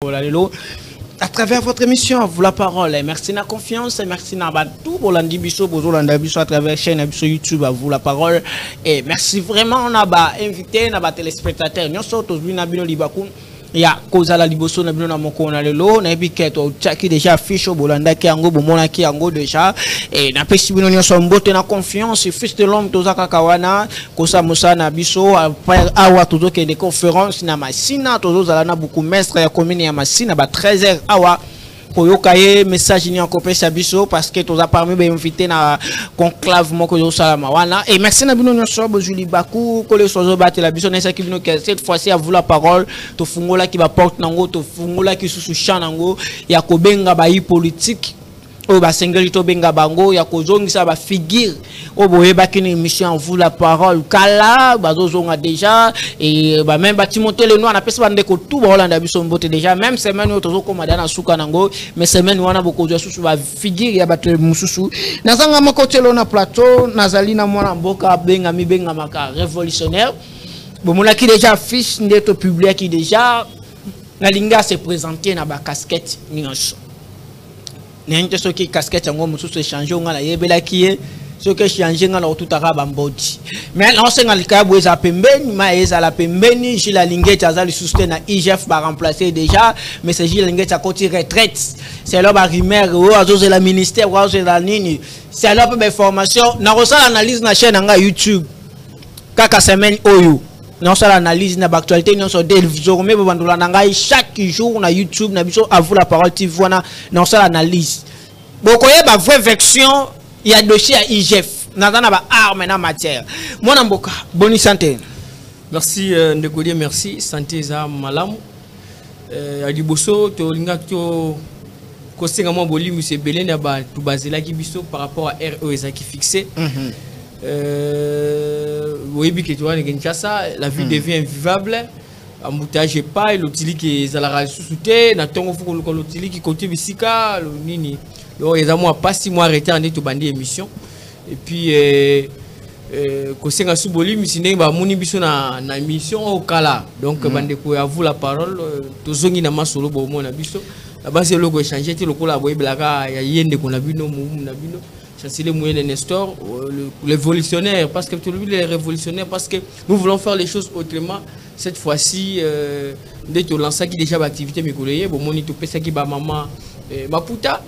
À travers votre émission, vous la parole. Merci de la confiance, merci de tout pour l'andibiso, pour l'andibiso à travers la chaîne YouTube, à vous la parole. Et merci vraiment, on a invité, on a téléspectateurs. Nous sommes tous venus Libakoun. Il y a cause à la liboso na bino na moko na lelo na biketo chaki déjà fiche bolanda ki ango bomona ki ango déjà et na pesi bino nyonso mbote na confiance fils de l'homme tozaka kawana kosa musa na biso awa tozo ke des conférences na masina tozo zala na beaucoup mestre ya commune ya masina ba 13h awa koyokaye message ni encore pesa biso parce que toza parmi ba invité na conclave moko yo salama wana et merci na bino nyonso bozuli baku ko le sozo battre la biso na ça ki bino que cette fois-ci à vous la parole to fungola ki ba porte nango to fungola ki susu chanango ya kobenga ba politique o ba sengeli to benga bango ya kozongisa ba figure o boyeba kini émission vous la parole kala bazozonga déjà et ba même ba Timothée le noir na pesa bande ko tout ba Hollande biso mbote déjà même semaine yo tozo komada na suka nango mais semaine wana boko zo susu ba figure ya bato mususu nazanga makotelo na plateau nazali na mwana mboka benga mi benga maka révolutionnaire bomona ki déjà fiche ndeto publié qui déjà na linga se présenter na ba casquette nyonso n'importe ce qui casquette en gros mususu changer on a yebela qui ce que changer on a tout araba mbodi mais on sait ngal ka boza pembeni ma eza la pembeni Gilles Lingette azali sustain na IGF va remplacer déjà mais c'est Gilles Lingette à côté retraite c'est là ba rimer ou azoze la ministère ou azoze la nini c'est là pour formation na rosala analyse na chaîne nga YouTube kaka semaine oyo non ça l'analyse na actualité non ça désormais bandula nanga chaque jour na YouTube na biso à vous la parole TV wana non ça l'analyse boko yeba vraie version il y a dossier à IGF na ba arme na matière mona mboka bonne santé merci ndekolier merci santé za malamu a liboso to linga to kosenga mo boli monsieur Belene ba tu bazela ki biso par rapport à RE qui fixé oui, la vie devient invivable. Embouteillage pas, l'outil qui est à la sous-souté, n'attend que l'outil qui continue bisika, le nini. Donc, il y a pas 6 mois arrêté en étant bandé émission. Et puis, quand c'est un sous-boli, mais sinon, bah, mon émission na émission au Kala. Donc, bandé pour vous la parole, tout ce qui n'a pas solo pour mon abisso. La base est le logo changé, le collaborer, blaga, il y a yende qu'on a vu nos mouvements, c'est le moyen de Nestor, l'évolutionnaire, parce que tout le monde est révolutionnaire, parce que nous voulons faire les choses autrement. Cette fois-ci, dès que l'on qui déjà l'activité, mais qu'on bon, monito pesa qui ba maman Maputa,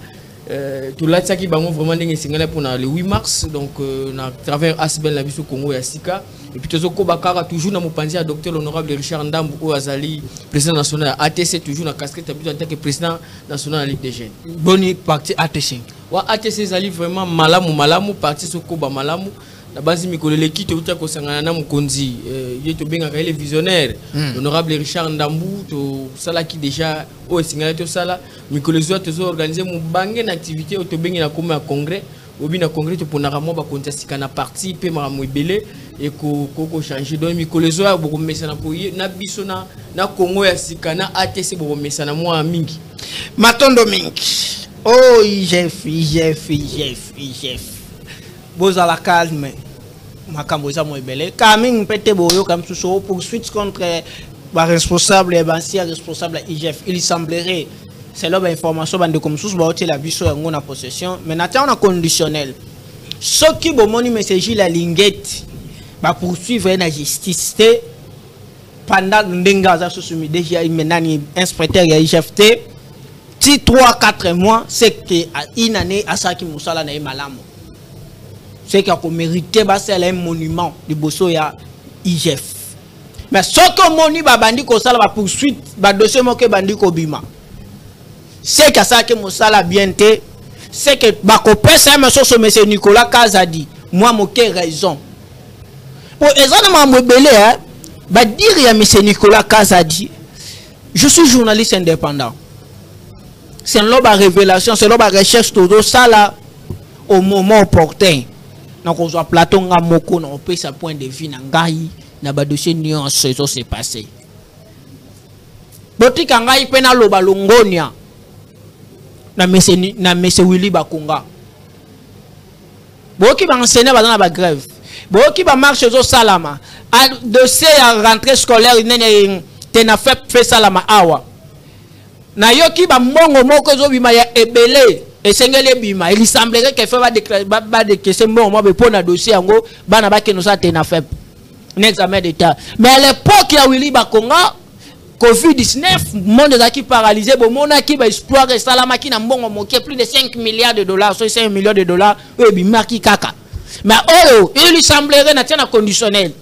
tout là ça qui ba vraiment des signaux pour le 8 mars, donc à travers Asbel la biso Congo et Sika, et puis Tozoko Bakara toujours dans mon panzi à docteur l'honorable Richard Ndambu ou Azali, président national ATC toujours dans casquette en tant que président national de la Ligue des Jeunes. Bonne partie ATC. Wa ATC zali vraiment malamu parti soko ba malamu la base mikolo l'équipe uta ko sangana na mukonzi yeto benga ka les visionnaires l'honorable Richard Ndambu to sala ki déjà o singala to sala mikolo zo to organiser mu bange na activité to benga na comme un congrès obi na congrès to ponaka mo ba konta sika na parti pe mara mo ebele et ko changer donc mikolo zo bo mesana ko na biso na Congo ya sika na ATC bo mesana mo mingi matondo mingi. Oh, IGF. Boza la calme. Makamboza moibele. Kaming pete boyo comme sous poursuite contre ba responsable et ancien responsable à IGF. Il semblerait c'est là information bande comme sous ba hôtel la biso yango na possession mais n'attend en conditionnel. Ce qui bomoni message la Lingette ba poursuivre la justice pendant ndenga za susumi déjà menani inspecteur ya IGFT. Si 3-4 mois, c'est que une année à ça qui moussala na malamu. C'est qu'il a mérité c'est un monument du bosso ya IGF. Mais ce que moni ba bandi ko sala ba poursuite ba dossier mo ke bandi ko bima. C'est que ça que moussala bien té, c'est que ba ko pesa monsieur monsieur Nicolas Kazadi, moi mo ke raison. Pour exactement mo belé hein, ba dire ya monsieur Nicolas Kazadi, je suis journaliste indépendant. C'est une révélation, c'est une recherche tout ça là au moment opportun. Donc on voit Platon Gamoko, on peut sa point de vue nangai na ba dossier nuance ça s'est passé. Boti kangai pena lo balongonia na mese Willy Bakunga. Boki ba enseigner ba dans la grève. Boki ba marche zo salama. A dossier à rentrée scolaire nene tena fait salama awa. na yoki ba mbongo moko zo bima ya ebele esengele bima il semblerait que fait ba décaisser mbongo mo be pona dossier yango bana ba ke no sa tena fait un examen d'état mais à l'époque ya Willy Bakonga Covid-19 monde qui paralysé bon monde qui ba explorer salama qui na mbongo moke plus de 5 milliards de dollars so 5 millions de dollars e bima ki kaka mais oh il semblerait na tena conditionnel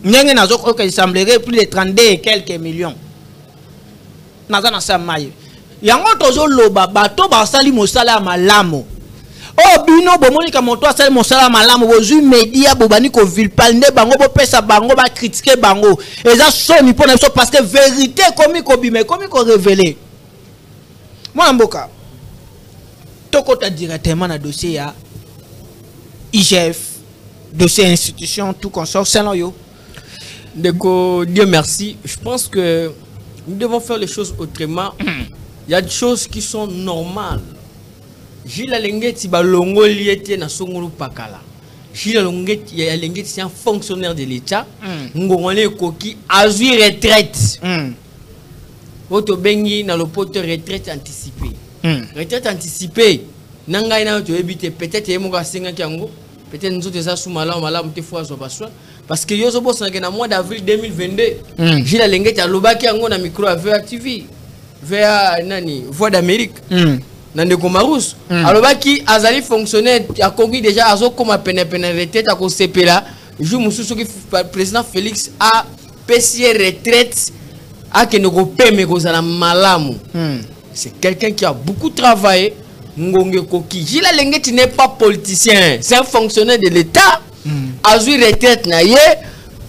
nyenge nazo ko il semblerait plus de 32 et quelques millions nazana samaye yango tozo loba bato ba sali mosala malamo oh bino bomonika moto asali mosala malamo bozu media bobani ko vilpalne bango bo pesa bango ba critiquer bango eza soni pona so parce que vérité komi ko bime komi ko révéler moi mboka tokota directement na dossier ya IGF dossier institution tout consort selon yo Deko, Dieu merci. Je pense que nous devons faire les choses autrement. Il y a des choses qui sont normales. Gilles Alengeti balongo liete na songolo pakala. Gilles Alengeti c'est un fonctionnaire de l'État. Ngongole koki azui retraite. Auto bengi na le pote retraite anticipée. Retraite anticipée. Nanga ina to ebite peut-être yemoka singa kiango. Peut-être nous autres ça sous malam te fois so paswa. Parce que yozo boss na mois d'avril 2022. Gilles Alengeti alobaki yango na micro à VA TV. VA nani Voix d'Amérique. Nande Komarous. Alobaki azali fonctionnaire a conquis déjà azo comme peine retraite à CPLA. Je me souviens que président Félix a payé retraite à que nous payons mais malamu. C'est quelqu'un qui a beaucoup travaillé. Ngonge Koki. Gilles Alengeti n'est pas politicien, c'est un fonctionnaire de l'État. Azui retraite na ye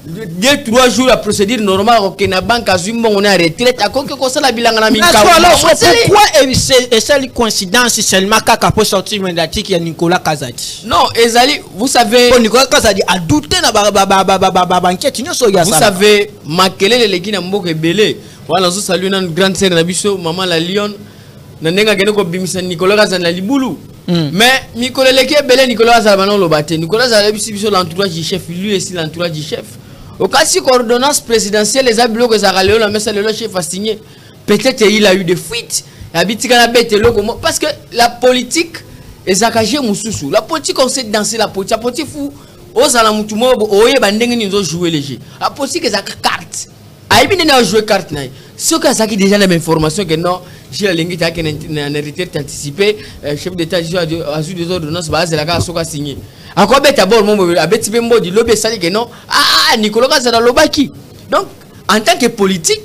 2-3 jours la procédure normale au Kenya banque azui on est retraite à quoi que ça la bilanga na mika. Pourquoi est cette coïncidence seulement kaka pour sortir mandatique ya Nicolas Kazadi? Non, Ezali, vous savez Nicolas Kazadi a douté na banquette nyoso ya ça. Vous savez makele le legi na mboko ebele. Voilà zo saluer na grande sœur na biso maman la Lyon. Nandenga gene ko bimisa Nicolas Kazadi na libulu. Mais Nicolas Leke Belé Nicolas Zalbano Lobate Nicolas Zalbiso l'entourage du chef lui aussi l'entourage du chef au cas si coordonnance présidentielle les abulo que Zaraleo la messe le chef a signé peut-être il a eu des fuites habitika na bête parce que la politique est zakagé mususu la politique on sait danser la politique fou osala mutu mo oye bandenge ni zo jouer les jeux la politique est carte aibi na jouer carte na ce que ça qui déjà les informations que non j'ai la lingue qui a une retraite anticipée chef d'état a eu des ordonnances base la carte soka signé encore bête d'abord mon abeti bembo di lobé sali que non Nicolas Kazada lobaki donc en tant que politique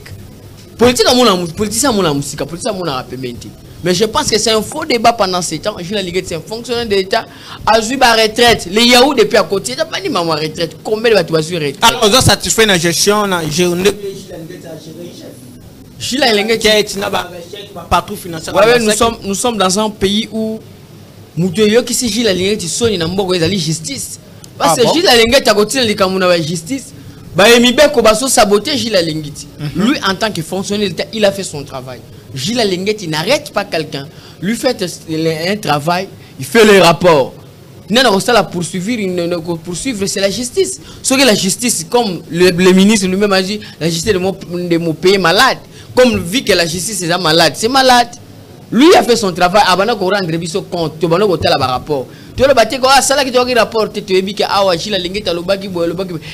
à mon politicien mon musique politicien mon rapementi mais je pense que c'est un faux débat pendant ces temps. Gilles Alengeti c'est un fonctionnaire de l'État a eu ba retraite les Yahoo depuis à côté ça pas ni maman retraite combien va tu vas sur retraite alors on satisfait la gestion na journée Gilles Alengeti partout financier. Nous sommes dans un pays où Moutoyo qui Gilles Alengeti sonne na mboko ezali justice parce que Gilles Alengeti a continué les kamuna ba justice ba emibeko baso saboter Gilles Alengeti lui en tant que fonctionnaire de l'État il a fait son travail. Gilles Alengeti n'arrête pas quelqu'un lui fait un travail il fait les rapports n'a pas la poursuivre c'est la justice ce que la justice comme le ministre lui-même a dit la justice de mon pays malade comme vu que la justice est malade c'est malade lui a fait son travail avant qu'on rendre biso compte tu vas nous la rapport tu le battre quoi ça là qui doit rapporter tu es que ah Gilles Alengeti a lobaki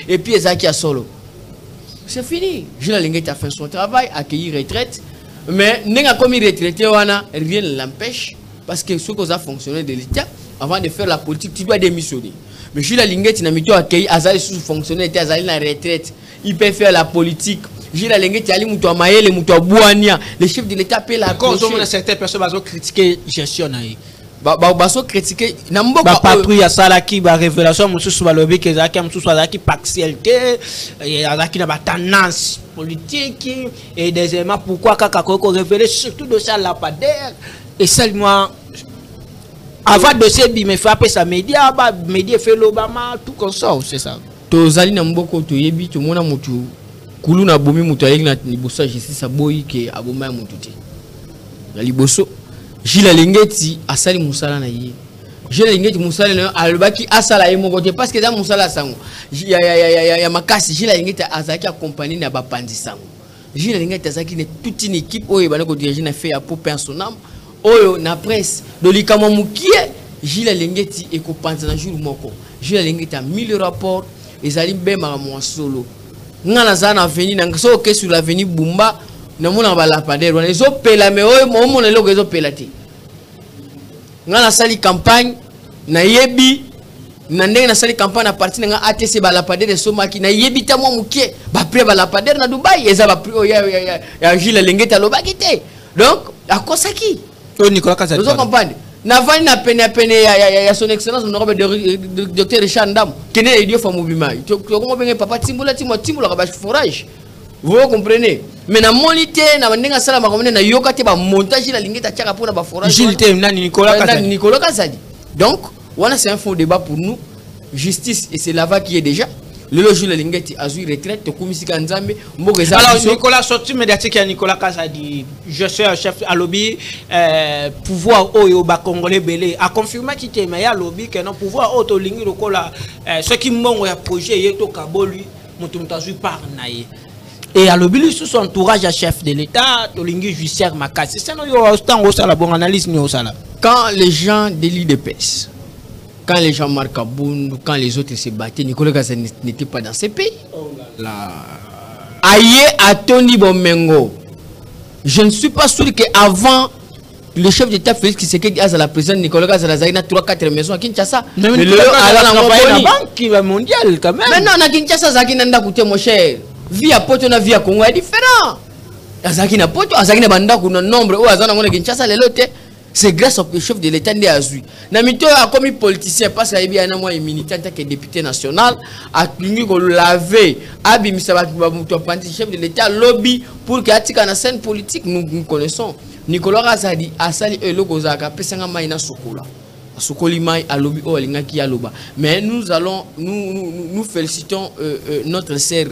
et puis Ezaki a solo c'est fini. Gilles Alengeti a fait son travail accueilli retraite mais n'enga comme il retraité wana rien ne l'empêche parce que ce qu'on a fonctionné de l'État avant de faire la politique tu dois démissionner mais Gilles Alengeti n'a mis accueilli azali sous fonctionnaire était azali na retraite il peut faire la politique. Gilles Alengeti ali muto amayele muto abuania le chef de l'État peut la cause on a certaines personnes bazo critiquer gestion na bazo critiquer na mboka patrouille ya salaki ba révélation mususu ba lobby que zaki mususu azaki partialité azaki na ba tendance politique et deuxièmement pourquoi kaka ko révéler surtout dossier à lapidaire et seulement avant dossier bi me fait appeler ça média ba média fait l'Obama tout comme ça c'est ça tozali na mboko to yebi to mona mutu kuluna bomi mutu ayeki na liboso justice aboyi ke aboma mutu te na liboso Gilles Alengeti asali musala na ye Gilles Alengeti musala na alobaki asala ye moko te parce que dans musala sango ya makasi Gilles Alengeti azaki accompagné na bapandi sango Gilles Linga Tazaki est toute une équipe oyo bana ko diriger na fait pour personnel oyo na presse do likama mukie Gilles Lingeti et ko panza na jour moko Gilles Lingeti a 1000 rapports ezali bema mo solo ngana zana avenue na so ke sur l'avenue Bumba na mona ba lapader wana ezo pela me oyo mo mona loko ezo pela ti ngana sali campagne na yebi na ndenge na sali campagne à partir nga ATC ba lapader de somaki na yebi ta mo mukie ba pré ba lapader na Dubai eza ba pré ya Gilles Lingeti alobaki te donc akosaki to Nicolas Kazadi vous comprenez na vani na pene ya son excellence honorable docteur Richard Ndam kene idio fa mouvement to ko benga papa Timbola Timbola ka ba forage vous comprenez mais na monité na ndenge sala makomene na yoka te ba montage la Lingeti tiaka pour na ba forage Gilles te na Nicolas Kazadi donc voilà c'est un faux débat pour nous justice et c'est là-bas qui est déjà le jour la Lingeti a eu retraite to komisika nzambe mbogeza alors Nicolas sorti médiatique ya Nicolas Kazadi je suis un chef à lobby pouvoir oyo ba congolais belé a confirmé qu'il était meilleur lobby que non pouvoir auto lingi lokola ce qui mbongo ya projet yeto kabolu mutu mutazu par naye et à lobby sous son entourage à chef de l'état to lingi judiciaire makasi c'est non yo tango ça la bonne analyse ni au sala quand les gens délient de pèse. Quand les gens marquent à Boundou, quand les autres se battaient, Nicolas Kazadi n'était pas dans ces pays. Oh là là. Aïe à Tony Bomengo. Je ne suis pas sûr qu'avant le chef d'État Félix Tshisekedi à la présidente Nicolas Kazadi a 3-4 maisons à Kinshasa. Mais le la banque mondiale quand même. Maintenant, à Kinshasa, Zaki n'a coûté mon cher. Via Poto, na via Congo est différent. Azaki na Poto, Azaki na Banda, qu'on a nombre, ou Azana, on a Kinshasa, les lotés. C'est grâce au chef de l'État de Azui. Namito a commis politicien parce qu'il y a un mois militant en tant que député national a tenu qu'on laver Abim chef de l'État lobby pour qu'il y ait une scène politique. Nous connaissons Nicolas Kazadi a sali elo gozaka pesanga maina sokola. Sokoli mai a lobby o linga ki aloba. Mais nous allons nous félicitons notre sœur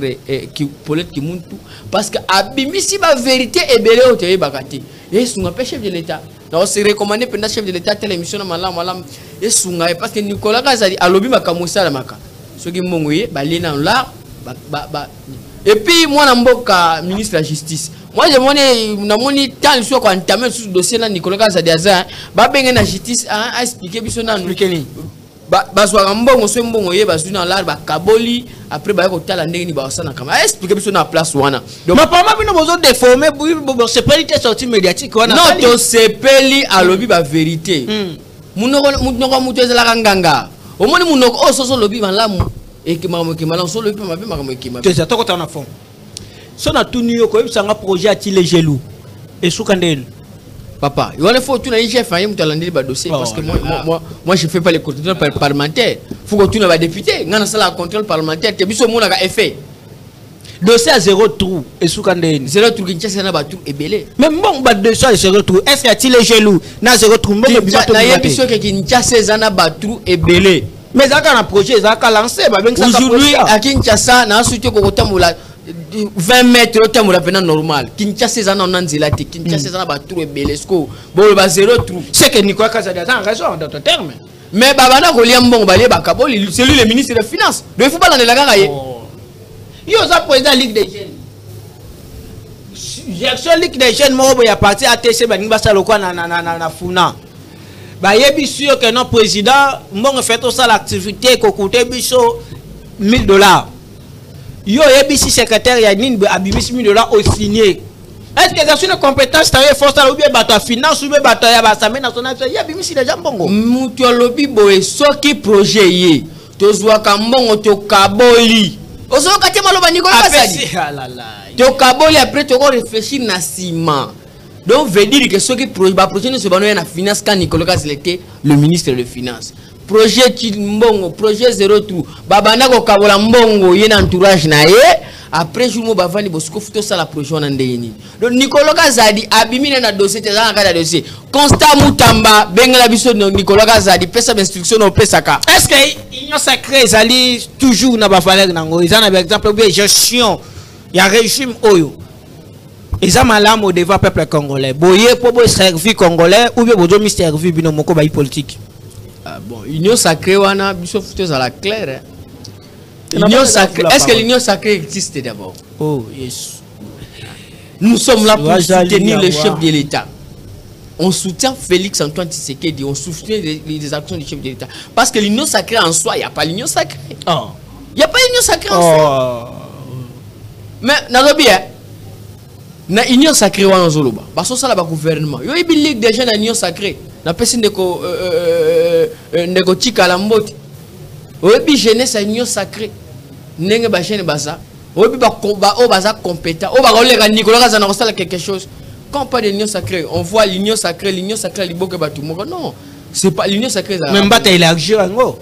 qui Paulette Kimuntu parce que abimisi ba vérité et belé au télé bakati. Et son chef de l'État. Donc c'est recommandé pendant chef de l'État telle émission malam et sunga parce que Nicolas Kazadi a lobby makamusa la maka. Ce qui mongoye ba lena là et puis moi na mboka ministre de la justice. Moi je moni tant sur quoi entamer ce dossier là Nicolas Kazadi aza ba benga na justice a expliquer biso na expliquer ni ba soa mbongo so mbongo ye ba zuna la ba kaboli après ba ko tala ndenge ni ba sana kama expliquer biso na place wana donc ma papa bino bozo déformer bo sepelité sortie médiatique wana non to sepeli a lobby ba vérité munoko muteza la kanganga omoni munoko ososo lobby malamu et que maman qui malamu so lobby mabe maman qui mabe tu sais toko na fond so na tuni yo ko ebisanga projet atile gelou et soukandel papa, il faut que tu aies chef un dossier parce que moi je fais pas les contrôles parlementaires. Il faut que tu aies un député. Dans la contrôle parlementaire, tu as effet. Dossier à 0 trou et sous candé 0 trou qui tient un trou et belé. Même bon dossier à 0 trou. Est-ce qu'il y a gelou na 0 trou bon il y a des choses qui tient un trou et belé. Mais ça quand un projet ça a lancé aujourd'hui à Kinshasa na suite ko kotambola 20 mètres au terme de normal. Kinshasa c'est un anzilati. Kinshasa c'est un bateau et belesco. Bon le zéro trou. C'est que Nicolas Kazadi a raison dans ton terme. Mais babana Goliam bon balé bakabo c'est lui le ministre des finances. Il faut pas dans la garaye. Yo ça président Ligue des jeunes. J'ai Ligue des jeunes mo ya parti ATC ba ngba sala ko na funa. Ba yebi sûr que non président mbongo fait tout ça l'activité ko coûter biso $1000. Yo yebisi secrétaire ya nini abimisi $1000 au signé. Est-ce que c'est une compétence travailler force ou bien bato finance ou bien bato ya l'Assemblée nationale yebisi déjà mbongo. Mutu lobi boye soki projet ye. Tozwa ka mbongo to kaboli. Ozo kati maloba Nicolas Kazadi. To kaboli après to réfléchir na sima. Donc veut dire que soki projet ne se banoya na finance quand Nicolas Kazadi était le ministre des finances. Projet Mbongo, projet 0 trou. Babana ko kabola mbongo yena entourage na ye. Après jour mo bavani bosko futo sala projet na ndeyeni. Donc Nicolas Kazadi abimina na dossier tezana ka dossier. Constat Mutamba bengala biso Nicolas Kazadi pesa instruction no pesaka. Est-ce que union sacrée zali toujours na ba valeur nango? Ils en par exemple bien gestion. Il y a régime oyo. Ils ont malamu devant peuple congolais. Boye pour servir congolais ou bien bozo mi servir bino moko ba politique. Ah bon, union sacrée wana biso futo à la claire. Union sacrée. Est-ce que l'union sacrée existe d'abord? Oh yes. Nous sommes là pour soutenir le chef de l'État. On soutient Félix Antoine Tshisekedi, on soutient les actions du chef de l'État. Parce que l'union sacrée en soi, il n'y a pas l'union sacrée. Il n'y a pas l'union sacrée en soi. Mais, na union sacrée wa nzoloba parce que ça la gouvernement yo ibi déjà na union sacrée na pesi ndeko ndeko tika la mboti obi jeunesse union sacrée ndenge ba jeune baza obi ba o baza compétent o ba koleka Nicolas Kazana ko sala quelque chose quand pas de l'union sacrée on voit l'union sacrée liboke ba tout moko non c'est pas l'union sacrée ça même pas élargir ngo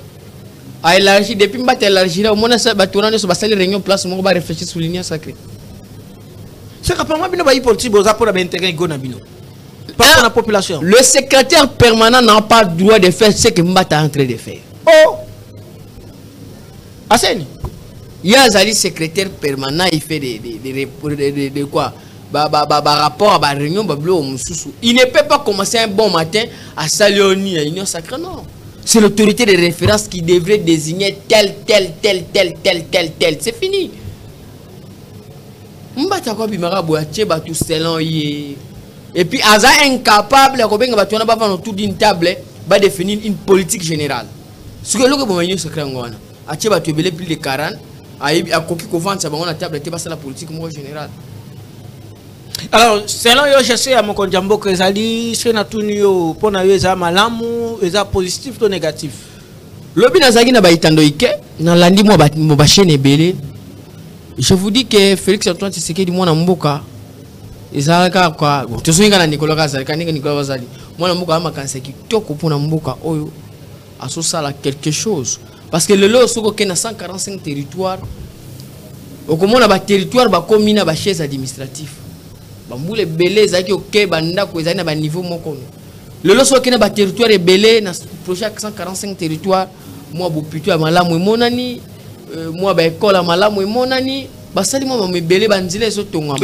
a élargi depuis mbata élargir au moins ça ba tourner sur ba salle réunion place moko ba réfléchir sur l'union sacrée. C'est que pour moi, la population. Le secrétaire permanent n'a pas le droit de faire ce que Mbata est en train de faire. Oh! Asseni. Il y a un secrétaire permanent, il fait de quoi? Rapport à la réunion, il ne peut pas commencer un bon matin à saluer à l'union sacrée, non. C'est l'autorité de référence qui devrait désigner tel. C'est fini. Mbata ko bimara boatie ba tout selon et puis aza incapable ko benga ba tona ba vendre autour d'une table ba définir une politique générale. Ce que loko bomanyo secret ngwana atie ba tebele plus de 40 a koki ko vendre ça ba na table te ba la politique mo générale. Alors selon yo je sais à mon konjambo que ezali se na tuni yo pona yo eza malamu eza positif to négatif. Lobi nazaki na ba itando ike na landi mo ba chaîne belé. Je vous dis que Félix Antoine Tshisekedi mwana mboka ezalaka kwa tosoyinga na Nicolas Kazali kaninga Nicolas Kazali mwana mboka amakanisa kitoko pona mboka oyo asosala quelque chose parce que le lot soko ke na 145 territoires okomona ba territoire ba commune ba chefs administratifs ba mbule belé zaki oké banda ko ezali na ba niveau moko le lot soko ke na ba territoire belé na projet 145 territoires moi bo plutôt ya malamu monani moi ba école à malamu et monani basali moi me belé banzile so tonga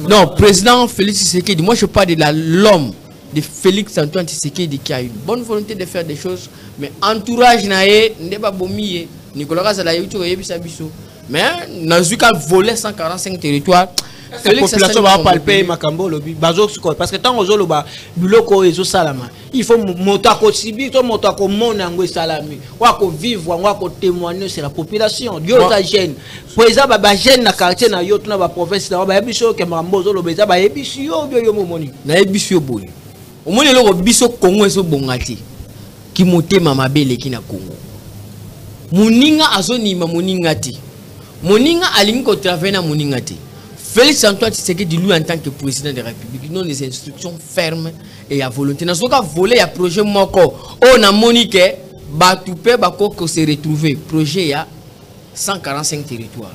non président Félix Tshisekedi moi je parle de l'homme de Félix Antoine Tshisekedi qui a une bonne volonté de faire des choses mais entourage naé ndeba bomié Nicolas Kazala yuto yebisa biso mais nazuka volé 145 territoires la population va palper makambo lobi bazo parce que tant ozolo ba biloko ezo salama il faut monta ko sibi to monta ko mona ngo salami wa ko vivre wa ko témoigner c'est la population yo ta jeune président ba jeune na quartier na yo tuna ba province na ba yebiso ke makambo ozolo beza ba yebiso yo momoni na yebiso boye omoni loko biso Congo ezo bongati ki motema mabele ki na Congo muninga azonima moningati moninga alingi ko travailler na moningati. Félix Antoine Tshisekedi lui en tant que président de la République non des instructions fermes et à volonté. Dans ce cas volé à projet moko on a monique batoupe bako que se retrouver projet ya 145 territoires.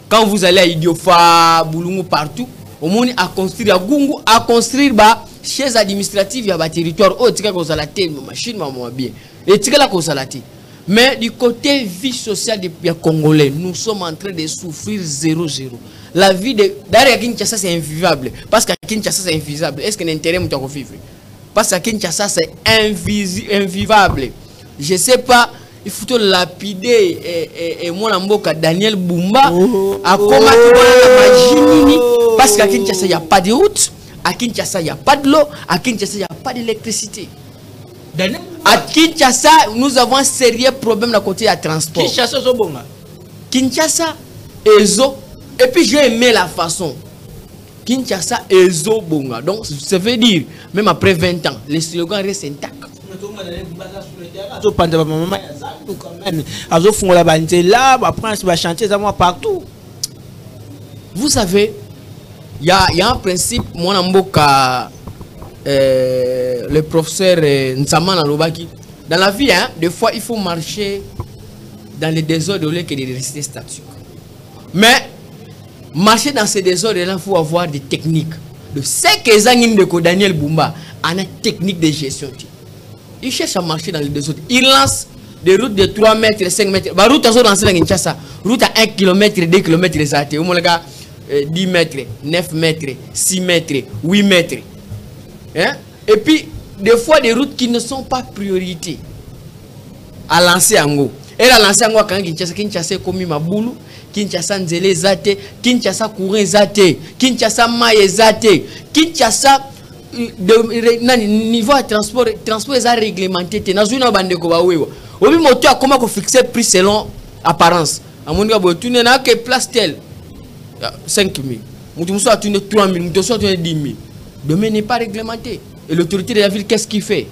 Quand vous allez à Idiofa, Boulungu partout, au monde à construire à Gungu à construire ba chaises administratives ya ba territoire oh tika ko zalaté machine maman bien et tika la ko zalaté. Mais du côté vie sociale des Congolais, nous sommes en train de souffrir 0-0. La vie de... D'ailleurs, à Kinshasa, c'est invivable. Parce qu'à Kinshasa, c'est invivable. Est-ce qu'il y a un intérêt à vivre? Parce qu'à Kinshasa, c'est invivable. Je ne sais pas, il faut lapider et moi, Daniel Bumba, à comment tu parce qu'à Kinshasa, il n'y a pas de route. À Kinshasa, il n'y a pas de l'eau. À Kinshasa, il n'y a pas d'électricité. À Kinshasa, nous avons un sérieux problème à côté de transport. Kinshasa, Ezo. Et puis j'ai aimé la façon. Kinshasa, Ezo Bonga. Donc ça veut dire, même après 20 ans, les slogans restent intacts. Vous savez, il y a un principe, mon amboka. Le professeur Nsaman Alobaki. Dans la vie, hein, des fois, il faut marcher dans les désordres au lieu que de rester statique. Mais marcher dans ces désordres-là, il faut avoir des techniques. De ce que Daniel Bumba a une technique de gestion. Il cherche à marcher dans les désordres. Il lance des routes de 3 mètres, 5 mètres. La route à route à 1 km, 2 km, 10 mètres, 9 mètres, 6 mètres, 8 mètres. Hein? Et puis, des fois, des routes qui ne sont pas priorité à lancer en haut. Elle a lancé en haut quand Kinshasa comme Maboulou, Kinshasa nzele zate, Kinshasa courant zate, Kinshasa maye zate, Kinshasa niveau de transport est réglementé. Dans une bande ko ba wewa. Obi moto comment ko fixer prix selon apparence. Amoni ka bo tune na que place tel 5000. Mutu muso a tune 3000, mutu so a tune 10000. Le domaine n'est pas réglementé. Et l'autorité de la ville, qu'est-ce qu'il fait?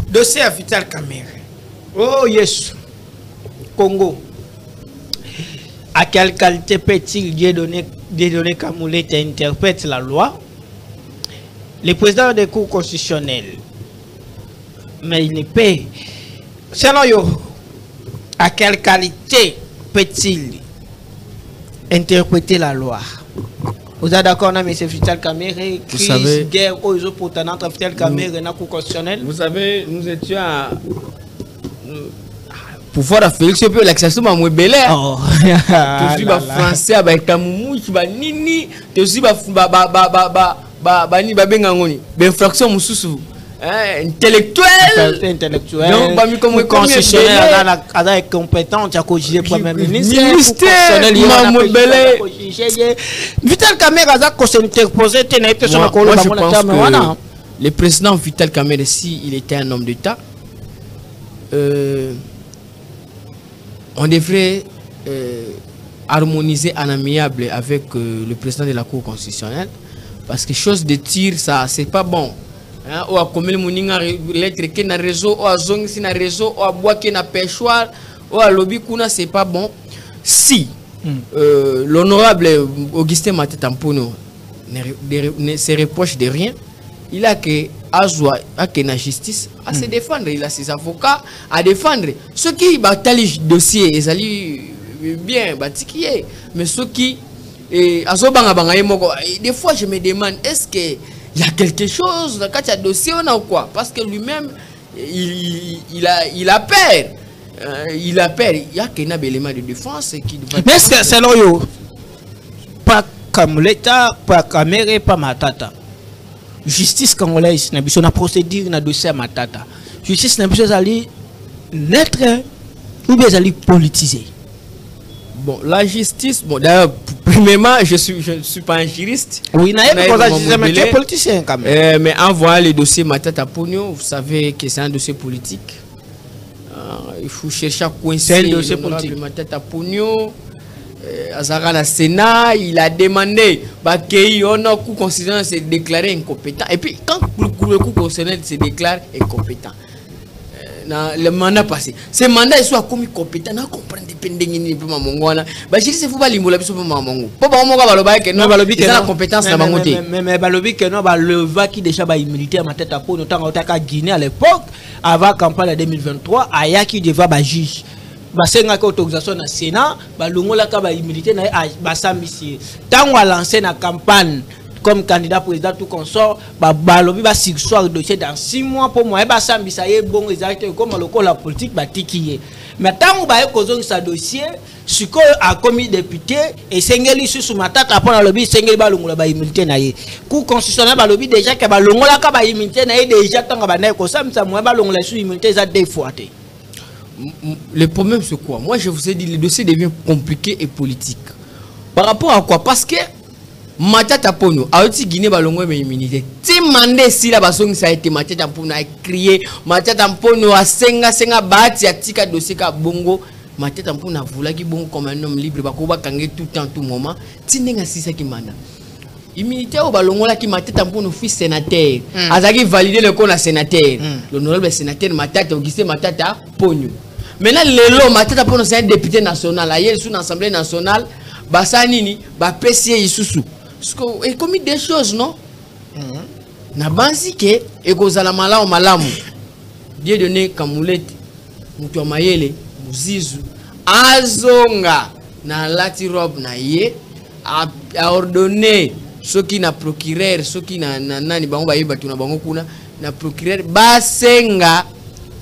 Dossier à Vital Kamerhe. Oh yes. Congo. À quelle qualité peut-il Dieudonné Kamoulet interprète la loi? Le président des cours constitutionnels. Mais il ne peut. Selon yo, à quelle qualité peut-il interpréter la loi? Vous êtes d'accord, M. Vital Kamerhe, crise, guerre, aux opposants entre Vital Kamerhe et la Cour constitutionnelle? Vous savez, nous étions à pouvoir à Félix, je peux l'accession à Mouébélé. Oh, tu suis français, avec Kamoumou, tu vas nini, tu suis infraction moussou. Intellectuel. Donc, comme constitutionnel, avec compétent, tu as corrigé le premier ministre. Vital Kamerhe a s'interposé. Moi, je pense que le président Vital Kamerhe, si il était un homme d'État, on devrait harmoniser en amiable avec le président de la Cour constitutionnelle, parce que chose de tir, ça, c'est pas bon. Ou à comme le moninga lettre qui na réseau, ou à zong si na réseau, ou à bois qui na pêchoir, ou à lobby kuna, c'est pas bon. Si l'honorable Augustin Matata Mpono ne se reproche de rien, il a que Azwa, a que la justice à se défendre, il a ses avocats à défendre. Ceux qui bataillent le dossier, ils allaient bien bâtir, mais ceux qui des fois je me demande, est-ce que il y a quelque chose dans le dossier ou quoi? Parce que lui-même, il a peur. Il a peur. Il y a qu'un élément de défense qui doit... Mais est-ce que c'est là, pas comme l'État, pas Kamerhe, pas Matata. Justice congolaise, on a procédure dans le dossier à Matata. Justice n'a pas allé neutre ou bien allé politiser. Bon, la justice, bon, d'ailleurs, premièrement, je suis pas un juriste. Oui, mais tu es politicien quand même. Mais en voyant le dossier Matata Ponyo, vous savez que c'est un dossier politique. Il faut chercher à coincer le dossier politique. Matata Ponyo. Azara na Sénat, il a demandé qu'on a coup constitutionnel se déclarer incompétent. Et puis, quand le coup constitutionnel se déclare incompétent, le mandat passé, ce mandat il soit commis compétent, on comprend dépendant de maman. Bah je dis c'est faut pas limiter la pour maman. Pas maman va baloba que non balobi que la compétence na bangoté. Mais balobi que non ba le va qui déjà ba militaire ma tête à peau notamment au Guinée à l'époque avant campagne 2023 aya qui devait ba juge. Basenga ko autorisation na Sénat ba longola ka ba militaire na ba sambisi. Tant on lancé na campagne comme candidat président tout consort balobi ba sursoir dossier dans 6 mois pour moi ba sambisa ye bon exactement comme le la politique ba tikiye mais tant ba kozong sa dossier siko a commis député et sengeli sous Matata pour na lobi sengeli ba longola ba immunité na ye cour constitutionnel ba lobi déjà que ba longola ka ba immunité na ye déjà tant ba na ko sambisa moi ba longola sous immunité za deux fois. Le problème c'est quoi? Moi je vous ai dit le dossier devient compliqué et politique. Par rapport à quoi? Parce que Matata Ponyo a aussi Guinée balongo mais immunité. Ti mandé si la basong ça a été Matata Ponyo a crié, Matata Ponyo a senga bati a tika dossier ka bongo. Matata Ponyo a voulu qui bongo comme un homme libre ba ko ba kangé tout temps tout moment. Ti nenga si ça qui manda. Immunité au balongo là qui Matata Ponyo fils sénateur. Azaki validé le compte à sénateur. L'honorable sénateur Matata Augustin Matata Ponyo. Maintenant le Matata Ponyo c'est un député national. Hier sous l'Assemblée nationale, Basanini, ba PCA isusu. Et commis des choses, non? Na bansi ke ekozala malamu malamu. Dieudonné Kamoulet, Mutua Mayele, Muzizu, azonga na lati robe na ye a ordonné ceux qui na procureur, ceux qui na nani bango ba yeba tuna bango kuna na procureur basenga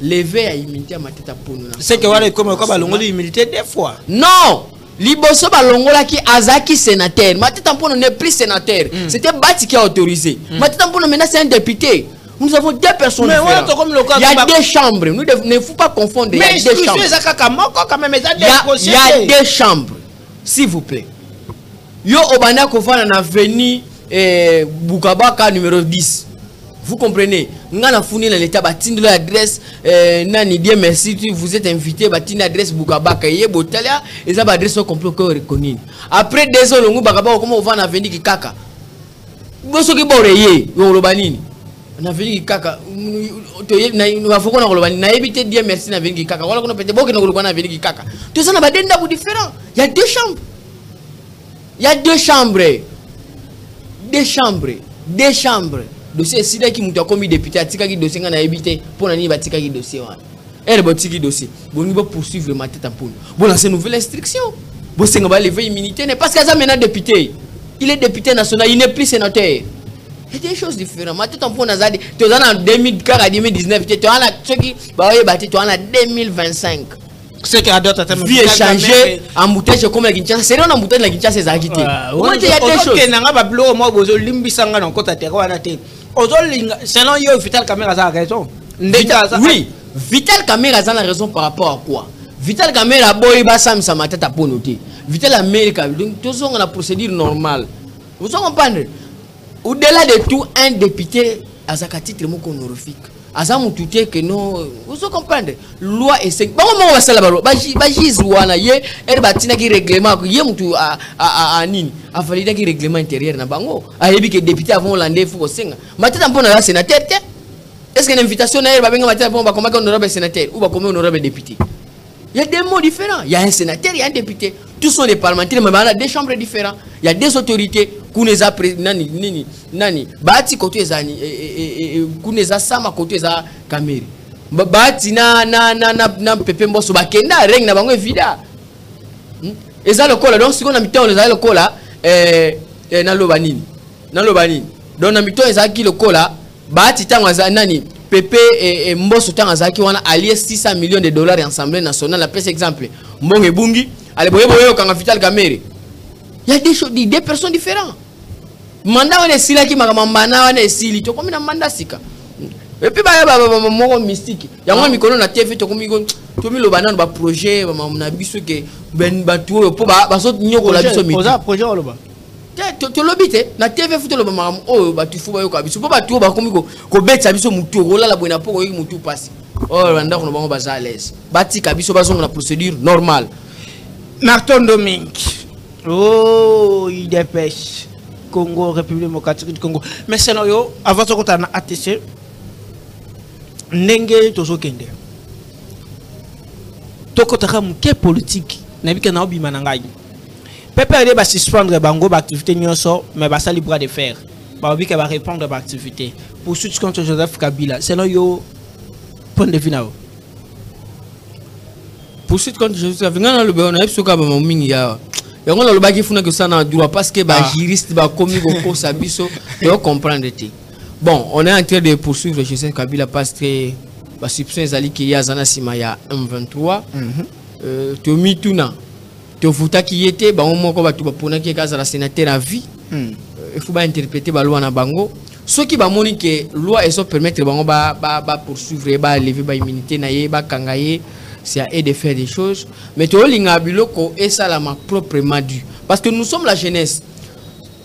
lever à immunité à Matata Ponyo. C'est que voilà comme quoi balongoli immunité des fois. Non. Liboso balongola qui azaki sénateur. Matata Ponyo n'est plus sénateur. C'était Bati qui a autorisé. Matata Ponyo maintenant c'est un député. Nous avons deux personnes différentes. Il y a deux chambres. Nous ne faut pas confondre. Mais il y a deux chambres. Il y a deux chambres. S'il vous plaît. Yo Obana Kofana na venu Bukabaka numéro 10. Vous comprenez? Ngana fourni dans l'état batine l'adresse nani bien merci vous êtes invité batine adresse Bukabaka yé botalia et ça adresse au complot que reconnu. Après 2 ans longu Bakaba comment on va na venir kaka. Boso ki boreye yo lobanini. Na venir kaka to na foko na lobani na éviter dire merci na venir kaka. Wala kono pete boke na lobana na venir kaka. Tout ça na badenda bu différent. Il y a deux chambres. Il y a deux chambres. Deux chambres. Deux chambres. Dossier si qui m'a commis député atika qui dossier ngana éviter pour nani batika qui dossier wana. Elle botiki dossier. Bon nous va poursuivre ma tête en poule. Bon là c'est une nouvelle instruction. Bon c'est va lever immunité n'est parce que ça maintenant député. Il est député national, il n'est plus sénateur. Il y a des choses différentes. Ma tête en poule nazadi. Tu es en 2004 à 2019, tu es en ceux qui bah oui bâti tu es en 2025. Ce qui a d'autres thèmes. Vie échangée en bouteille comme la Kinshasa. C'est en bouteille la Kinshasa c'est agité. Il y a des choses. Kenanga ba blo mo bozo limbisanga na kota terre wana te. Selon yo, Vital Caméra a raison. Oui, Vital Caméra a raison par rapport à quoi? Vital Caméra boy basam sa matata pour noter. Vital América, donc tout ça on a procédure normale. Vous comprenez? Au-delà de tout, un député a sa titre honorifique. Azam tout que non, vous comprenez? Loi et c'est bon on va ça là bas wana ye batina qui règlement ye mutu a nini a validé qui règlement intérieur na bango a yebi que député avant landé faut senga matata mpona la sénateur est-ce que une invitation na ba benga matata pour ba comment honorable sénateur ou ba comme honorable député? Il y a des mots différents, il y a un sénateur, il y a un député, tous sont des parlementaires mais on a des chambres différentes, il y a des autorités kuneza nani bati côté zani kuneza sama côté za Kameri bati na pepe mboso bakenda reng na bango evida eza lokola donc si on a miton eza lokola na lobanini donc na miton eza ki lokola bati tanga za nani pepe mboso tanga za ki wana allié 600 millions de dollars Assemblée nationale la presse exemple mbonge bungi ale boye kanga Vital Kameri. Il y a des choses, des personnes différentes. Mandat on est si là qui m'a mandana on est si li to comme na mandat sika. Et puis bah mystique. Il y a moi mikono na TV to comme to mi lo banana ba projet ba na biso ke ben batu po ba so nyoko la biso mi. Oza projet o lo ba. To lobite na TV futo lo ba o batu fu ba yo ka biso po batu ba comme ko betsa biso mutu ko la bona po ko mutu passe. Oh randa ko no bango ba za à l'aise. Bati ka biso ba so na procédure normale. Martin Domingue. Oh, il dépêche. Congo, République démocratique du Congo. Mais c'est là, avant de qu'on a ATC, Nenge Tozo Kende. Toko Takam, quelle politique n'a vu qu'un hobby manangaï. Pépé va suspendre Bango, l'activité Nyonso, mais va ça libre de faire. Babi qui va répondre à l'activité. Poursuite contre Joseph Kabila. C'est là, point de vue. Poursuite contre Joseph Kabila, on a eu ce cas de Mingia. Et on a le bagage funa que ça n'a droit parce que bah juriste bah comme il faut sabiso et on comprendre ti. Bon, on est en train de poursuivre Joseph Kabila parce que bah soupçon ezali ki ya zana sima ya M23. To mituna. To futa ki était bah on moko ba tu ba pona ki kaza la sénateur à vie. Il faut pas interpréter ba loi na bango. Ce qui va montrer que loi et ça permettre bango ba poursuivre ba lever ba immunité na ye ba kangaye. C'est à eux de faire des choses. Mais tu as et ça la ma proprement dû. Parce que nous sommes la jeunesse.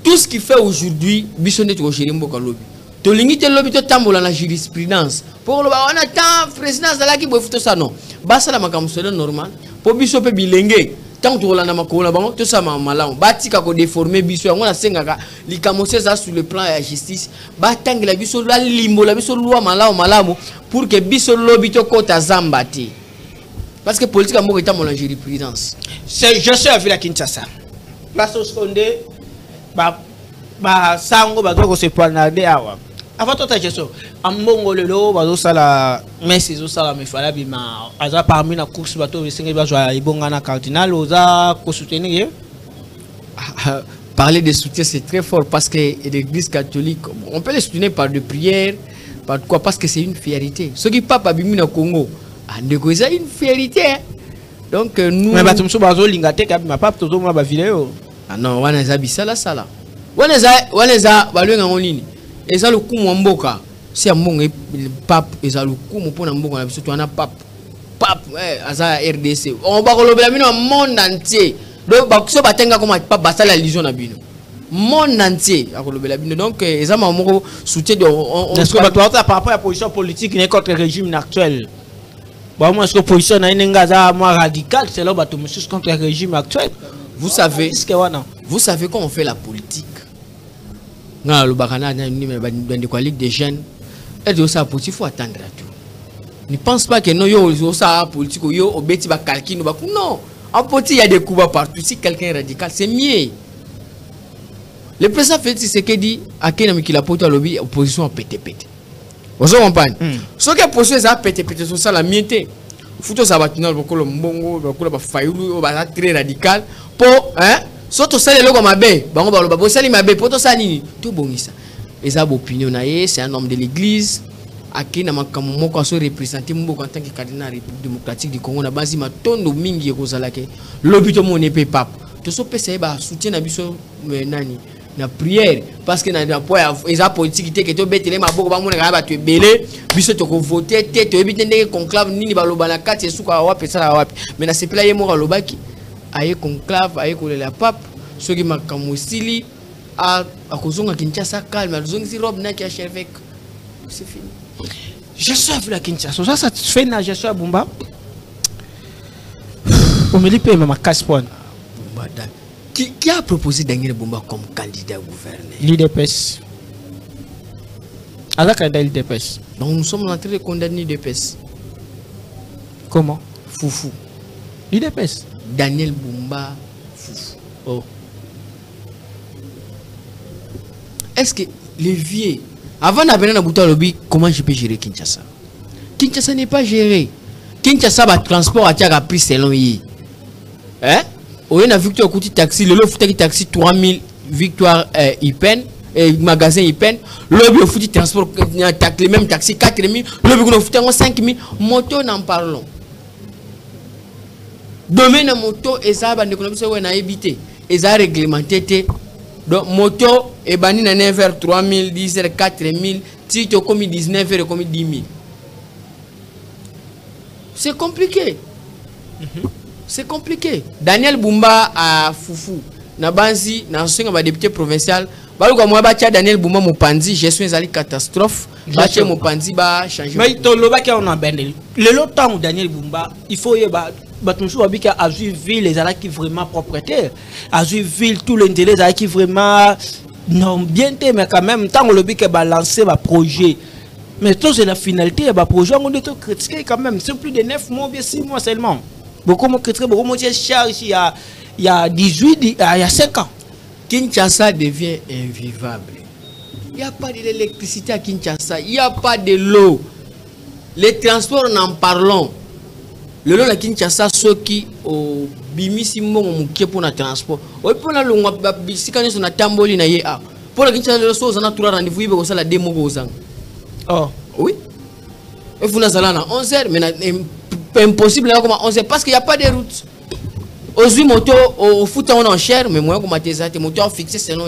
Tout ce qui fait aujourd'hui, bisonne tu gérer beaucoup lobby. Tu limite lobby tu tambola la jurisprudence. Pour le on attend présidence de la qui boit ça non. Basa la makamusela normal. Pour biso pe bilenge. Tant que tu la makola bango tout ça malam. Bati ka ko déformer biso on a sengaka li kamose ça sur le plan de la justice. Batang la biso la limbo la biso loi malamu pour que biso lobby to kota zambati. Parce que politique a mort état mon jurisprudence. Je suis à Villa Kinshasa. Place au seconde, sango bazoko se poignarder awa. Avant toute gestion, ambongo lelo bazo sala merci zo sala me fala bima aza parmi na course bato besinga bazo ibonga na cardinal oza ko soutenir. Parler de soutien c'est très fort parce que l'église catholique on peut les soutenir par de prières, par quoi parce que c'est une fierté. Ce qui papa bimi na Congo c'est une fierté. Donc nous mais batumso bazo lingate ka ma papa tozo ma vidéo. Ah non, wana za bisala sala. Wana za balwenga ngolini. Et ça le coup mboka. c'est un bon pape et ça le coup mon pour un bon on surtout un pape aza RDC on va relobela bino monde entier donc ba so batenga comme pape basala allusion na bino monde entier a relobela bino donc eza mamoko soutien de est-ce que par rapport à la position politique n'est contre le régime actuel? Bon, moi, est-ce que position na inenga moi radical c'est là bato monsieur contre le régime actuel? Vous savez quand on fait la politique. Dans le Barana, dans la Ligue des jeunes, il faut attendre à tout. Ne pense pas que nous avons ça politique, nous avons des calculs. Non, en politique, il y a des coups partout. Si quelqu'un est radical, c'est mieux. Le président Félix Tshisekedi a dit qu'il a porté à l'opposition à pété-pété. Vous comprenez? Ce qui est possible, c'est à pété-pété, c'est ça la miété. Fouto sabatina bokolo mbongo bokolo ba fayulu ba très radical pour hein surtout ça les logo mabe bango ba bo sali mabe poto ça nini tout bongisa eza opinion na ye c'est un homme de l'église akina makamu moko so représenter mboko en tant que cardinal République démocratique du Congo na basi matondo mingi ekozalake lobito mon épée pape to so pesa ba soutien na biso nani na prière parce que na point eza politique te que to betele maboko ba mona ba tu belé biso to ko voter te to ebite ndenge conclave nini ba loba na kati esuka wapi sala wapi mais na sepela ye mo lobaki aye conclave aye ko la pape soki makamosili a kozonga Kinshasa calme zongi si robe na ki archevêque c'est fini. Je suis la Kinshasa ça satisfait na gestion Bumba on me dit pas ma casse point qui a proposé Daniel Bumba comme candidat au gouverneur? L'IDPS. Alors candidat l'IDPS. Donc nous sommes en train de condamner l'IDPS. Comment? Foufou. L'IDPS. Daniel Bumba Foufou. Oh. Est-ce que les vieux avant d'avoir un bouton lobby, comment je peux gérer Kinshasa? Kinshasa n'est pas géré. Kinshasa va transport à Tiaga prix selon lui. Hein? On a Victoire Kouti taxi, le lot taxi 3000 Victoire Ipen magasin Ipen, le bio fouti transport les mêmes taxi 4000, le bio fouti 5000 moto n'en parlons. Domaine à moto et ça va on a évité et ça réglementé donc moto et bani na 9h 3000 10h 4000 tito comme 19h comme 10000. C'est compliqué. C'est compliqué. Daniel Bumba a Foufou. Nabanzi, na senga ba député provincial. Baluka moi ba tia Daniel Bumba Mopanzi, gestion ezali catastrophe. Ba tia Mopanzi ba changer. Mais to loba ki on a bendel. Le longtemps Daniel Bumba, il faut y ba batumsu abika azui ville les ala qui vraiment propriétaire. Azui ville tout l'intérêt ala qui vraiment non bien té mais quand même tant le bika ba lancer ba projet. Mais tout c'est la finalité ba projet on doit critiquer quand même, c'est plus de 9 mois bien 6 mois seulement. Beaucoup de critiques, beaucoup de charges il y a 18, il y a 5 ans. Kinshasa devient invivable. Il n'y a pas d'électricité à Kinshasa, il n'y a pas de l'eau. Les transports, n'en parlons. Le long de Kinshasa, ceux qui ont bimisi mon pour le transport. Pour la longue, si quand on a tamboli na yéa. Pour la Kinshasa, le soir, on a tout rendez-vous, il y a la démo. Oh, oui. Et vous n'avez pas 11h, mais impossible là comme 11h parce qu'il n'y a pas de route. Aujourd'hui moto au foot on en cher mais moi comme tes moteurs fixés selon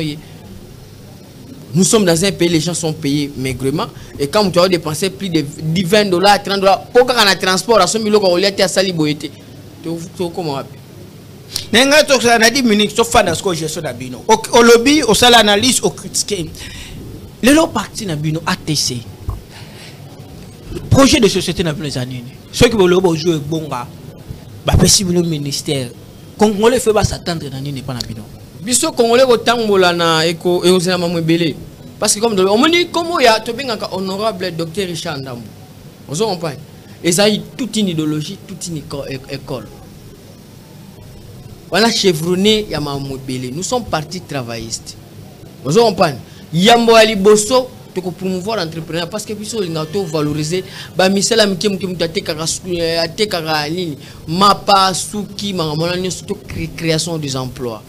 nous sommes dans un pays les gens sont payés maigrement et quand tu as dépensé plus de $20 $30 pour qu'on a transport à 100 000 euros à sali boyete tu comment nenga to ça na 10 minutes to fa dans ce que gestion na bino au lobby au sala analyse au critiquer le lot parti na bino ATC projet de société na les années ceux qui veulent jouer bonga ba possible le ministère congolais fait pas s'attendre dans n'est pas na bino biso congolais botambola na eko et osela mamwe belé parce que comme on me dit comment ya to benga honorable docteur Richard Ndambu vous comprenez et ça y toute une idéologie toute une école voilà chevronné ya mamwe belé nous sommes partis travaillistes vous comprenez yambo ali bosso pour promouvoir l'entrepreneur parce que biso linga to valoriser ba misala mike mutate kaka nini mapa suki mangamona nyo surtout création des emplois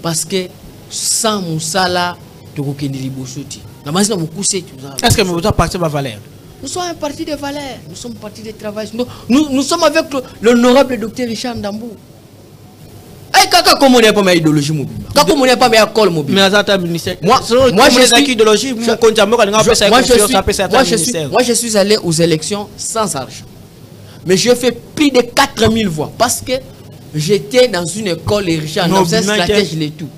parce que sans musala to kokende libosoti na masina mukuse tu est-ce que vous êtes parti de valeur? Nous sommes un parti de valeurs, nous sommes parti de travail, nous sommes avec l'honorable docteur Richard Ndambu. Kaka comment on n'est pas ma idéologie mobile. Kaka on n'est pas ma école mobile. Mais Azata ministère. Moi je suis idéologie. Moi je suis allé aux élections sans argent. Mais j'ai fait plus de 4000 voix parce que j'étais dans une école érigée en stratège et tout.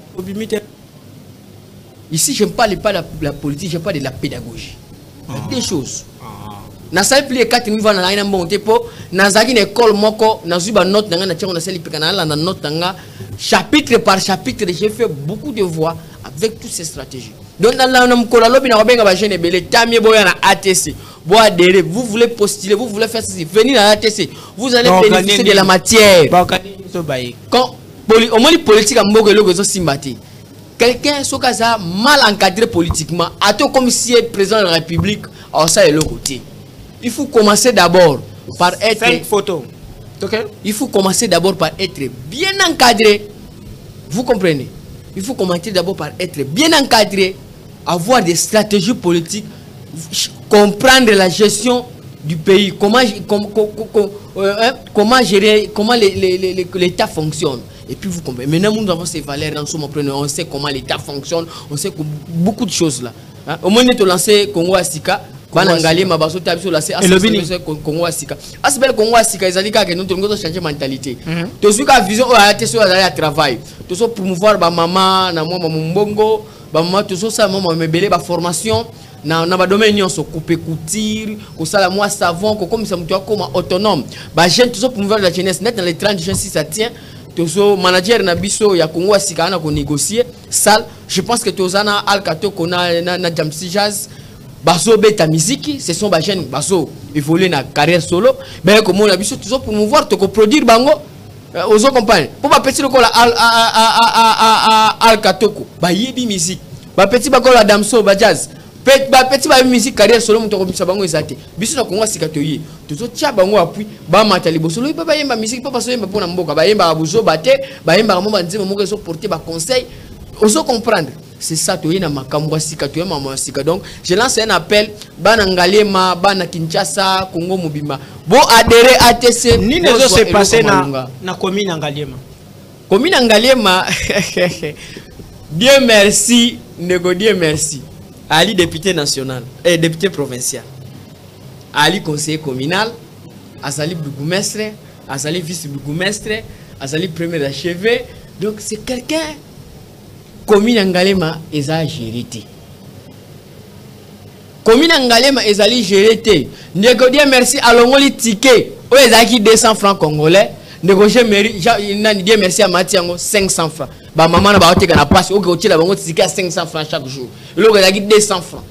Ici, je ne parle pas de la politique, je parle de la pédagogie. Des choses. Na sali plus de 4000 voix na monté pour na zaki une école moko na zuba note na na tiongo na sali pekana na note nga chapitre par chapitre j'ai fait beaucoup de voix avec toutes ces stratégies. Donc dans la mkola lobi na babenga ba jeune belé tamie boya na ATC. Bo adhérer, vous voulez postuler, vous voulez faire ceci, venir à l'ATC. Vous allez bénéficier de la matière. Quand au moins politique a moko logo simbati. Quelqu'un sokaza mal encadré politiquement, a tout comme si être président de la République, alors ça est le côté. Il faut commencer d'abord par être... 5 photos. Okay. Il faut commencer d'abord par être bien encadré. Vous comprenez? Il faut commencer d'abord par être bien encadré, avoir des stratégies politiques, comprendre la gestion du pays, comment gérer, comment l'État fonctionne. Et puis vous comprenez. Maintenant, nous avons ces valeurs dans ce moment. On sait comment l'État fonctionne, on sait beaucoup de choses là. Hein? Au moins, nous avons lancé Congo Asika. Congo Asika. Asbel Congo Asika, ils ont dit que nous devons changer de mentalité. Tout ce qui a vision, à travail. Tout ça promouvoir ma maman, na moi mon bongo, maman tout ça maman me belé ba formation. Na ba domaine on se couper couture, ko sala moi savon, ko comme ça mutu comme autonome. Ba jeune tout ça promouvoir la jeunesse net dans les 30 jeunes si ça tient. Tout ça manager na biso ya Congo Asika na ko négocier salle. Je pense que tout ça na alkato ko na Jamsi Jazz. Baso beta musique, ce sont des jeunes baso évoluer dans carrière solo, mais comme on a vu toujours pour pouvoir te produire bango aux autres compagnies. Pour pas petit le col al katoko, ba yebi musique, ba petit ba col damso ba jazz, petit ba musique carrière solo muto ko bisa bango ezate. Biso na Congo Asika toyi, toujours tia bango appui, ba matali bosolo ba yemba musique pas parce yemba pona mboka, ba yemba abuzo bate, ba yemba mo banzima mo ko porter ba conseil, aux autres comprendre. C'est ça, tu es dans ma Sika, tu es ma Sika. Donc, je lance un appel, Bana Ngalema, Bana Kinshasa, Congo Mobimba. Bon, adhérer à ATC. Ni ne se passer na commune Ngalema. Commune Ngalema, Dieu merci, Nego Dieu merci. Ali député national, député provincial. Ali conseiller communal, Azali bourgmestre, Azali vice-bourgmestre, Azali premier achevé. Donc, c'est quelqu'un. Commune Ngalema eza gérité. Commune Ngalema ezali gérité. Négocier merci à l'ongoli ticket. O ezaki 200 francs congolais. Négocier merci à Matiango 500 francs. Ba maman na ba oteka na passe o ko tila bango ticket à 500 francs chaque jour. Lo ezaki 200 francs.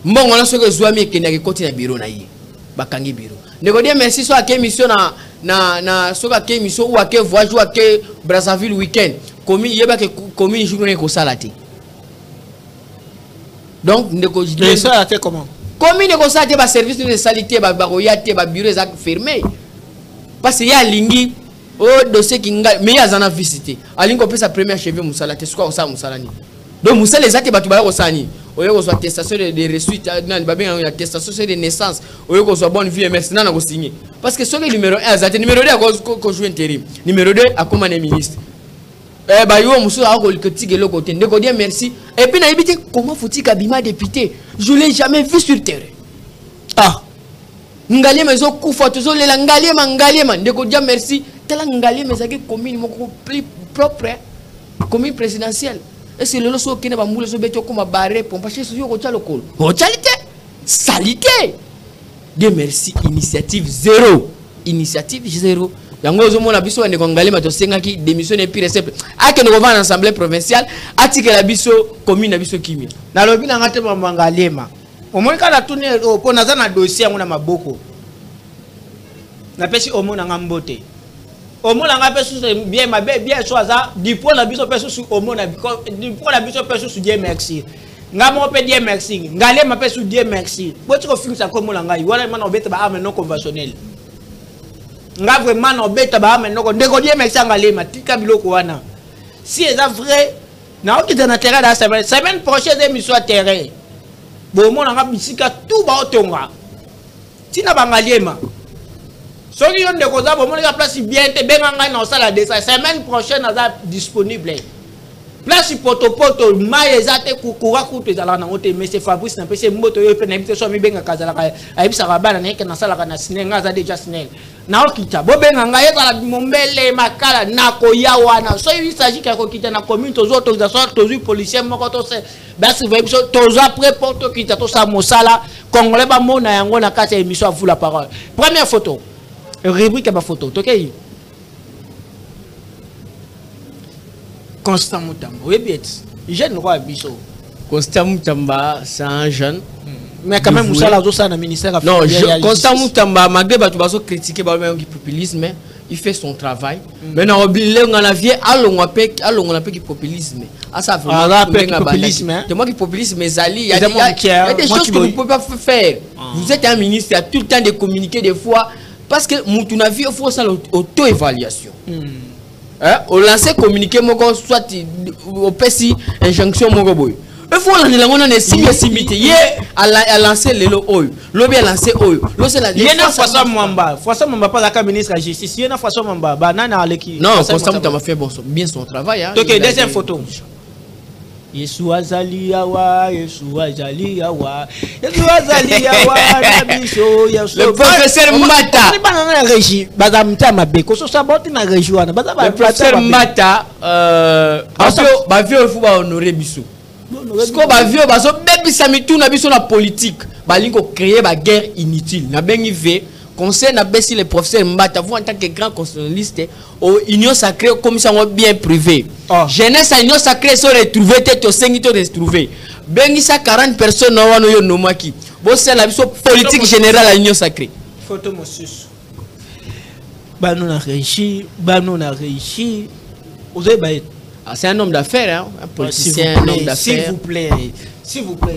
Mbongo na soko zwami ke na koti na bureau na yi. Ba kangi bureau. Négocier merci so ake mission na so ake mission ou ake voyage ou ake Brazzaville week-end. Commis yeba que commis journée ko salati. Donc ndeko mais ça a fait comment? Commis ne ko salati ba service de salité ba royate ba bureau za fermé. Parce qu'il y a lingi au dossier qui nga mais ya zana visiter. Alingo pe sa première cheveux musalate soit ça musalani. Donc musale zate ba tu ba ko sani. Oyo ko soit attestation de reçu nan ba ben attestation de naissance. Oyo ko soit bonne vie merci na ko signer. Parce que le numéro 1 zate numéro 2 ko jouer intérim. Numéro 2 a comme un ministre. Bah yo muso a ko tige le côté ndeko dire merci et puis na yebite comment faut-il kabima député je l'ai jamais vu sur terrain ah Ngalema zo kufa tozo lela Ngalema ndeko dire merci tela Ngalema ezaki commune moko plus propre commune présidentielle et c'est le loso kene ba mbule zo beto ko ma barre pompa chez yo ko tcha lokolo o tchalite salité de merci initiative zéro yango zo mona biso ne Ngalema to sengaki démissionner pire simple ake no va en assemblée provinciale atike la biso commune na biso kimi na lobi na ngate ba Ngalema au moins kala tourner po na za na dossier ngona maboko na pesi omo na ngambote omo na ngapesu bien mabe bien so za dipo na biso pesu su omo na dipo na biso pesu su Dieu merci ngamo pe Dieu merci Ngalema pesu Dieu merci boti ko finisa ko mo na ngai wala mana obeta ba ame non conventionnel nga vraiment no beta ba menoko ndeko Dieu merci Ngalema tika biloko wana si eza vrai na okita na terrain da semaine prochaine émission à terrain bo mona nga bisika tout ba otonga tina ba Ngalema Ceux qui ont des causes, la place bien, te benga dans ça la descente. Semaine prochaine, elle disponible. Place poto mai ezate kukura kutu ezala na ote mais c'est Fabrice na pese moto yo pe na bité so mi benga kazala ka ayibisa ka bana na ke na sala ka na sinenga za déjà sinel na okita bo benga nga ezala mombele makala na ko ya wana so il s'agit ka ko kita na commune tozo autorisation tozo policier moko to se basi va biso tozo après porto kita to sa mosala congolais ba mona yango na kati émission à vous la parole. Première photo rubrique ba photo tokei Constant Moutamba, oui bien, jeune roi Bisso. Constant Moutamba, c'est un jeune. Mais quand même, Moussa Lazo, ça, le ministère a fait. Non, Constant Moutamba, malgré que tu vas critiquer le populisme, il fait son travail. Maintenant, on a vu, on a fait populisme. Ah, ça fait populisme. C'est moi qui populisme, mais Ali, il y a des choses que vous ne pouvez pas faire. Vous êtes un ministre, il y a tout le temps de communiquer des fois. Parce que Moutouna vie, il faut ça l'auto-évaluation. Au lancer communiqué soit au PSI injonction mon boy il faut l'année simité a lancé le oil lobby a lancé oil c'est la François Mwamba pas la ministre de la justice il y a François Mwamba banana aleki non Constant Moutamba fait bien son travail donc deuxième photo Yesu azali yawa nabiso le professeur Mata banana régie bazamta mabeko so saboti na régie wana baza ba le professeur Mata ba vieux faut ba honorer biso parce que ba vieux bazo bebisa mitu na biso na politique ba lingo créer ba guerre inutile na bengi ve conseil na besi le professeur Mbata vous en tant que grand constitutionnaliste au union sacrée comme ça bien privé jeunesse à union sacrée se retrouver tête au 5 to retrouver bengi ça 40 personnes na wana yo nomaki bo c'est la biso politique générale à union sacrée photo monsieur banou na réussi vous avez c'est un homme d'affaires hein un politicien un homme d'affaires s'il vous plaît.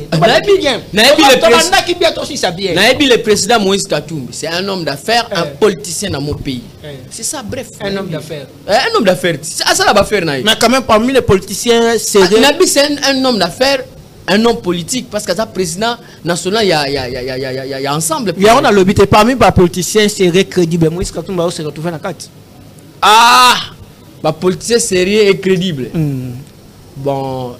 Le président Moïse Katumbi, c'est un homme d'affaires, un politicien dans mon pays. C'est ça, bref. Un homme d'affaires. Un homme d'affaires. C'est ça la affaire. Mais quand même, parmi les politiciens, c'est un homme d'affaires, un homme politique, parce que ça, président national, il y a ensemble. Il y a un lobby, parmi les politiciens, c'est crédible. Moïse Katumbi se retrouve dans la carte. Ah! Les politiciens sérieux et crédibles. Bon.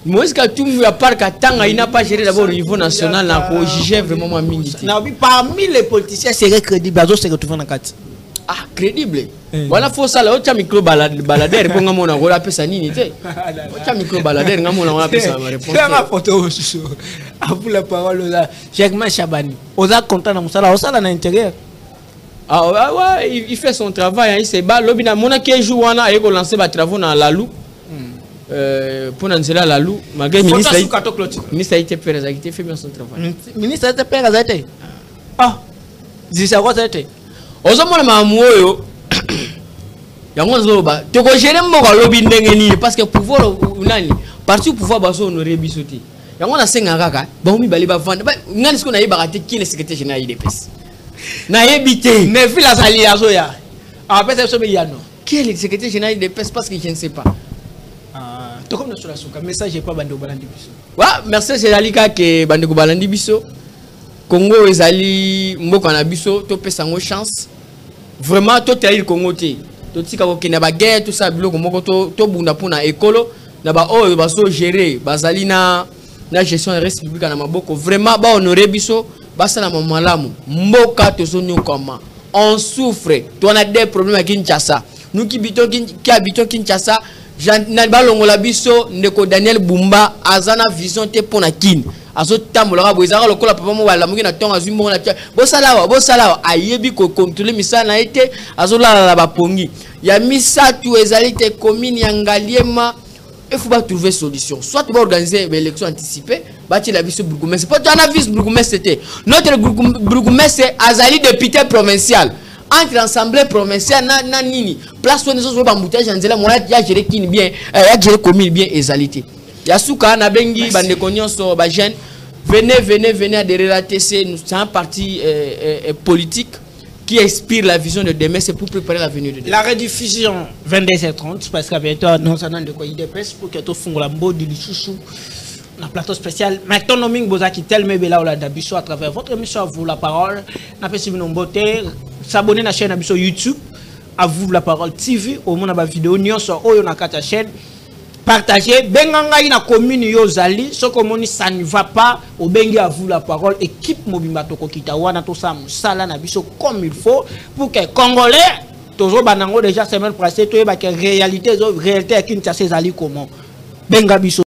Moïse Katumbi, à part qu'Atanga, il n'a pas géré d'abord au niveau national, il a jugé vraiment ma minute. Parmi les politiciens, c'est crédible, il se retrouve dans la carte. Ah, crédible. Voilà, il faut ça, là, tu as un micro baladère, pour qu'on ait la peste à n'unité. Tu as un micro baladère, on a la peste à réponse. C'est ma photo, à vous la parole, là. Jacques Chabani, on a content dans mon salon, on a l'intérieur. Ah ouais, il fait son travail, il s'est battu. Mon qui joue, on a lancé des travaux dans la loupe. Pour nous dire la lou, malgré le ministre a été fait bien son travail. Le ministre a été fait. Ah, c'est ça quoi ça a été. Aujourd'hui, on a gérer mon lobby parce que pouvoir parti pouvoir baso honorer bisoté. Il y a 5 ans, bon, il va vendre. Il ce qu'on a baraté qui est le secrétaire général IDPS. Na évité. Mais vu la salie à Zoya. Après, c'est ce qu'il y a non. Qui est le secrétaire général IDPS parce que je ne sais pas. Tout comme sur la souka, message pas Bandeko Balandi Biso. Ouais, merci c'est Lalika que Bandeko Balandi Biso. Congo ezali mboka na biso to pesa ngo chance. Vraiment to trahir Congo te. To tika ko kina ba guerre tout ça biloko moko to bunda pona ekolo na ba oyo baso gérer bazali na gestion de république na maboko vraiment ba honorer biso basala malamu mboka to sonyo koma. On souffre, tu as des problèmes à Kinshasa. Nous qui habitons Kinshasa Nalbalongola biso ndeko Daniel Bumba azana vision te pona kin azo tambola bo ezaka lokola papa mo bala muki na tonga zimbo na bosala ayebi ko contrôler misala na été azo la ba pongi ya misatu ezalite commune ya Ngaliema il faut pas trouver solution soit ba organiser une élection anticipée bati la biso bourgmestre pas tu as vice bourgmestre c'était notre bourgmestre azali député provincial entre l'assemblée provinciale na nini place où nous avons embouteillage en zela moi ya gérer kin bien ya gérer commune bien exalité ya suka na bengi bande konyoso ba jeune venez adhérer à la TC nous c'est un parti politique qui inspire la vision de demain c'est pour préparer l'avenir de demain. La rediffusion 22h30 parce qu'à bientôt nous allons de quoi IDPS pour que tout fongle la mode du chouchou un plateau spécial. Maintenant, nous sommes à tellement bella ou la dabiso à travers votre émission à vous la parole. N'a pas suivi nos beautés. s'abonner à la chaîne Abisso YouTube. À vous la parole TV. Au moins, la vidéo, nous sommes sur la chaîne. Partagez. Benganga na commune yo zali. Ce que ça ne va pas. Au bengi à vous la parole. Équipe Mobimba Toko Kitawana. Tout ça, Moussala Nabisso comme il faut. Pour que les Congolais, toujours banango déjà semaine passée, tout est réalité, réalité qui ne s'est zali comment. Benga Bisso.